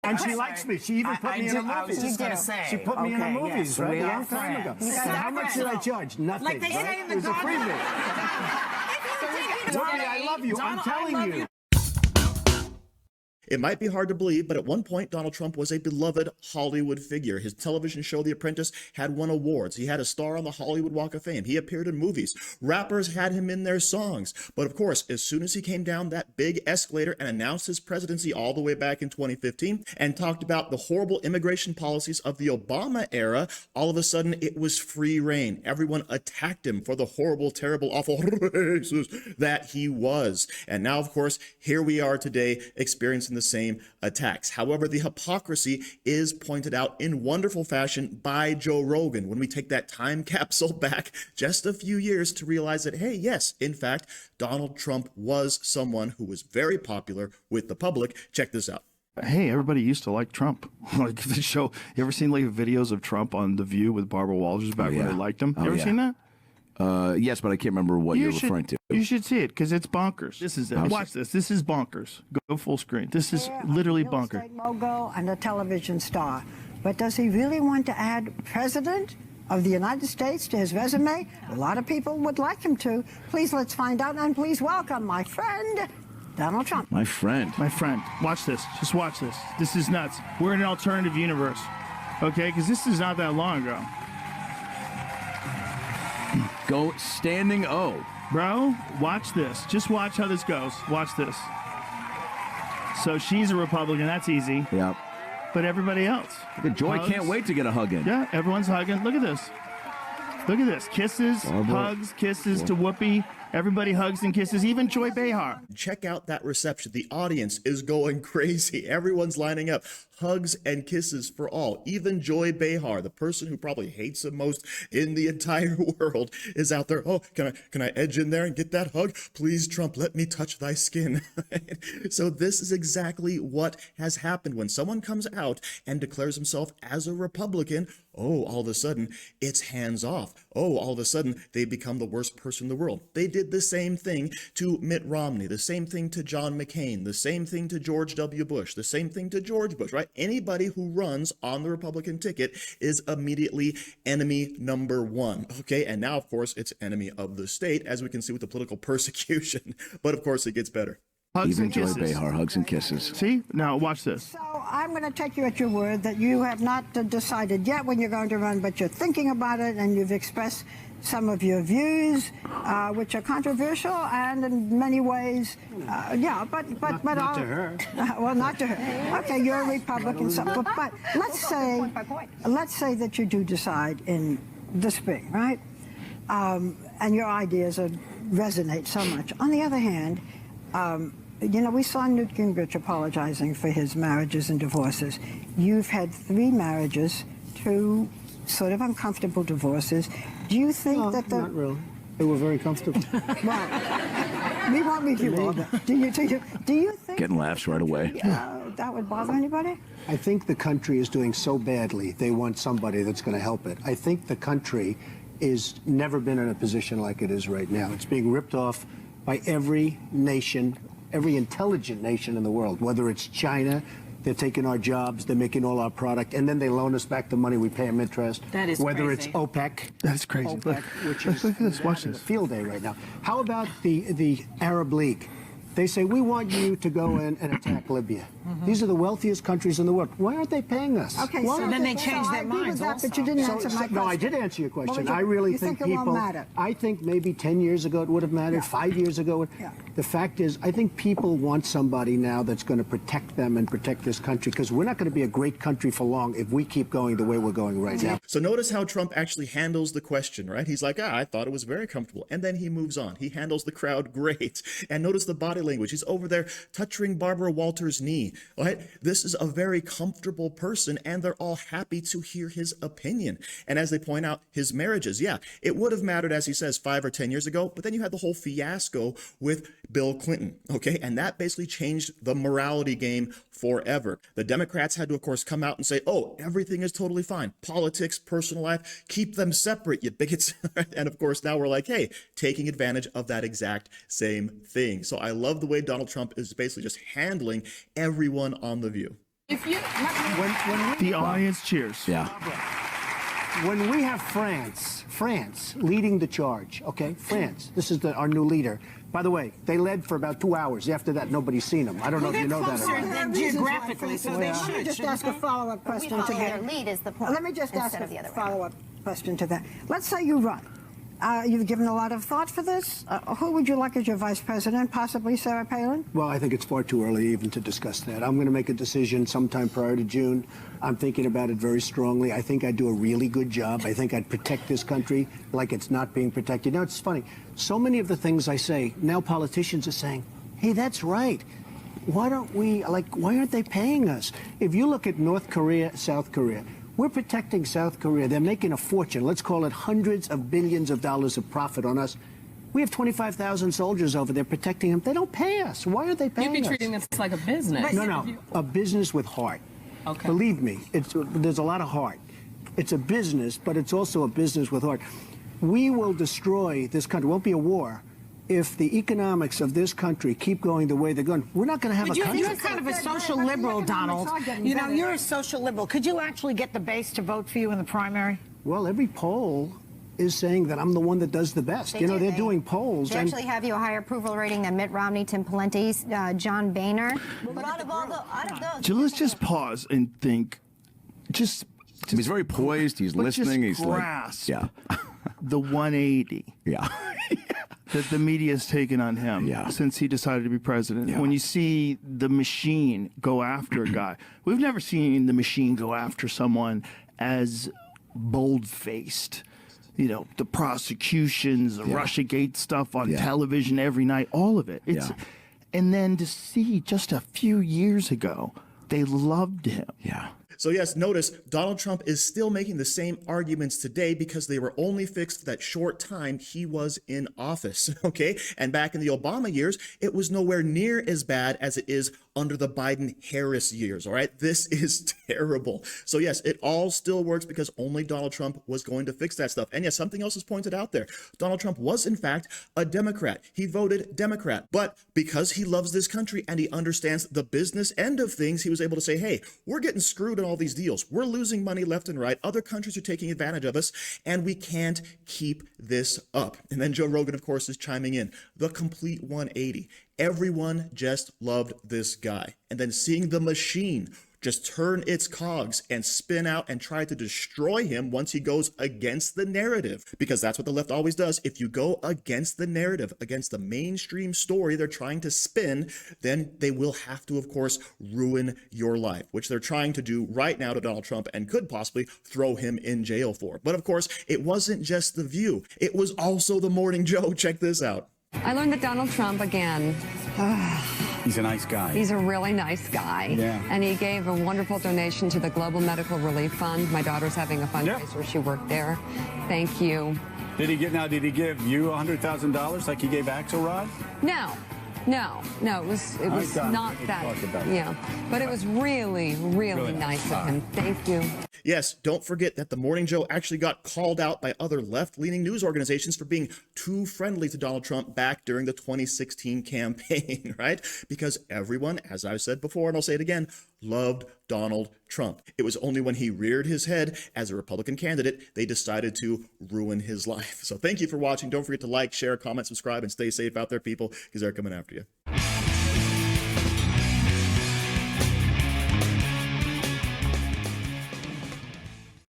And she likes me. She even put me in her movies. I was just going to say. She put me in her movies, right? A long time ago. And how much did I judge? Nothing. Like they say in the It was a freebie. Whoopi, I love you. I'm telling you. It might be hard to believe, but at one point, Donald Trump was a beloved Hollywood figure. His television show, The Apprentice, had won awards. He had a star on the Hollywood Walk of Fame. He appeared in movies. Rappers had him in their songs. But of course, as soon as he came down that big escalator and announced his presidency all the way back in 2015 and talked about the horrible immigration policies of the Obama era, all of a sudden it was free reign. Everyone attacked him for the horrible, terrible, awful racist that he was. And now, of course, here we are today experiencing the same attacks. However, the hypocrisy is pointed out in wonderful fashion by Joe Rogan when we take that time capsule back just a few years to realize that, hey, yes, in fact, Donald Trump was someone who was very popular with the public. Check this out. Hey, everybody used to like Trump. Like the show. You ever seen like videos of Trump on The View with Barbara Walters back when they liked him? You ever seen that? Yes, but I can't remember what you're referring to. You should see it because it's bonkers. This is it. Watch this. This is bonkers. Go full screen. This is literally bonkers. Mogul and a television star. But does he really want to add president of the United States to his resume? A lot of people would like him to. Please, let's find out, and please welcome my friend, Donald Trump. My friend. My friend. Watch this. Just watch this. This is nuts. We're in an alternative universe. Okay? Because this is not that long ago. Go standing O. Bro, watch this. Just watch how this goes. Watch this. So she's a Republican. That's easy. Yeah. But everybody else. Look at Joy. Hugs. Can't wait to get a hug in. Yeah, everyone's hugging. Look at this. Look at this. Kisses, hugs, kisses to Whoopi. Everybody hugs and kisses, even Joy Behar. Check out that reception. The audience is going crazy. Everyone's lining up. Hugs and kisses for all. Even Joy Behar, the person who probably hates him most in the entire world, is out there. Oh, can I edge in there and get that hug? Please, Trump, let me touch thy skin. So this is exactly what has happened when someone comes out and declares himself as a Republican. Oh, all of a sudden, it's hands off. Oh, all of a sudden, they become the worst person in the world. They did the same thing to Mitt Romney, the same thing to John McCain, the same thing to George W. Bush, the same thing to George Bush, right? Anybody who runs on the Republican ticket is immediately enemy number one, okay? And now, of course, it's enemy of the state, as we can see with the political persecution. But, of course, it gets better. Hugs Even and Joy kisses. Behar, hugs and kisses. See? Now, watch this. So I'm going to take you at your word that you have not decided yet when you're going to run, but you're thinking about it, and you've expressed some of your views, which are controversial and in many ways, but not to her. Well, not to her. Okay, you're a Republican, so, but let's say that you do decide in the spring, right? And your ideas resonate so much. On the other hand, you know, we saw Newt Gingrich apologizing for his marriages and divorces. You've had 3 marriages, 2 sort of uncomfortable divorces. Do you think Not really. They were very comfortable. Well, we won't leave you all. Do you think Getting laughs right away. that would bother anybody? I think the country is doing so badly, they want somebody that's going to help it. I think the country is never been in a position like it is right now. It's being ripped off by every nation, every intelligent nation in the world, whether it's China. They're taking our jobs, they're making all our product, and then they loan us back the money, we pay them interest. That is Whether crazy. it's OPEC. That's crazy. OPEC, which is Look at this. Watch a this. field day right now. How about the Arab League? They say, we want you to go in and attack Libya. These are the wealthiest countries in the world. Why aren't they paying us? Okay, Why so aren't then they changed their I agree minds with that, also. but you didn't answer my question. No, I did answer your question. Well, I really you think it people. won't matter? I think maybe 10 years ago it would have mattered. 5 years ago. Yeah. The fact is, I think people want somebody now that's going to protect them and protect this country, because we're not going to be a great country for long if we keep going the way we're going right now. So notice how Trump actually handles the question, right? He's like, I thought it was very comfortable. And then he moves on. He handles the crowd great. And notice the body language. He's over there touching Barbara Walters' knee, right? This is a very comfortable person, and they're all happy to hear his opinion. And as they point out, his marriages, yeah, it would have mattered, as he says, 5 or 10 years ago, but then you had the whole fiasco with Bill Clinton, okay? And that basically changed the morality game forever. The Democrats had to, of course, come out and say, oh, everything is totally fine. Politics, personal life, keep them separate, you bigots. And of course, now we're like, hey, taking advantage of that exact same thing. So I love the way Donald Trump is basically just handling everyone on The View. If you The audience cheers. Yeah. When we have France leading the charge, okay? France, this is our new leader. By the way, they led for about 2 hours. After that, nobody's seen them. I don't know if you know that or not. geographically, so they Let me should. just ask a follow-up question to Their that. lead is the point. Let me just ask instead of the a other way. follow-up question to that. Let's say you run. You've given a lot of thought for this. Who would you like as your vice president? Possibly Sarah Palin? Well, I think it's far too early even to discuss that. I'm going to make a decision sometime prior to June. I'm thinking about it very strongly. I think I'd do a really good job. I think I'd protect this country like it's not being protected. Now, it's funny. So many of the things I say, now politicians are saying, hey, that's right. Why aren't they paying us? If you look at North Korea, South Korea, we're protecting South Korea. They're making a fortune. Let's call it hundreds of billions of dollars of profit on us. We have 25,000 soldiers over there protecting them. They don't pay us. Why are they paying us? You'd be treating this like a business. No, a business with heart. Okay. Believe me, there's a lot of heart. It's a business, but it's also a business with heart. We will destroy this country. It won't be a war. If the economics of this country keep going the way they're going, we're not going to have a country. You're kind of a social liberal, Donald. You know, you're a social liberal. Could you actually get the base to vote for you in the primary? Well, every poll is saying that I'm the one that does the best. They're doing polls. They actually have you a higher approval rating than Mitt Romney, Tim Pawlenty, John Boehner. But out of those, So let's just pause and think. Just He's very poised. He's let's listening. just He's grasp like, yeah. the 180 Yeah. that the media has taken on him Yeah. since he decided to be president. Yeah. When you see the machine go after a guy, we've never seen the machine go after someone as bold-faced. You know, the prosecutions, the Russiagate stuff on television every night, all of it. And then to see just a few years ago, they loved him. Yeah. So yes, notice Donald Trump is still making the same arguments today because they were only fixed that short time he was in office, okay? And back in the Obama years, it was nowhere near as bad as it is under the Biden-Harris years, all right? This is terrible. So yes, it all still works because only Donald Trump was going to fix that stuff. And yes, something else is pointed out there. Donald Trump was, in fact, a Democrat. He voted Democrat. But because he loves this country and he understands the business end of things, he was able to say, hey, we're getting screwed in all these deals. We're losing money left and right. Other countries are taking advantage of us, and we can't keep this up. And then Joe Rogan, of course, is chiming in. The complete 180. Everyone just loved this guy. And then seeing the machine just turn its cogs and spin out and try to destroy him once he goes against the narrative. Because that's what the left always does. If you go against the narrative, against the mainstream story they're trying to spin, then they will have to, of course, ruin your life, which they're trying to do right now to Donald Trump and could possibly throw him in jail for. But of course, it wasn't just The View. It was also The Morning Joe. Check this out. I learned that Donald Trump, again, he's a nice guy. he's a really nice guy. Yeah. And he gave a wonderful donation to the Global Medical Relief Fund. My daughter's having a fundraiser. She worked there. Thank you. Did he give you $100,000 like he gave Axelrod? No, it was not that. Yeah, but it was really, really nice of him. Thank you. Yes, don't forget that The Morning Joe actually got called out by other left-leaning news organizations for being too friendly to Donald Trump back during the 2016 campaign, right? Because everyone, as I've said before, and I'll say it again, loved Donald Trump. It was only when he reared his head as a Republican candidate, they decided to ruin his life. So thank you for watching. Don't forget to like, share, comment, subscribe, and stay safe out there, people, because they're coming after you.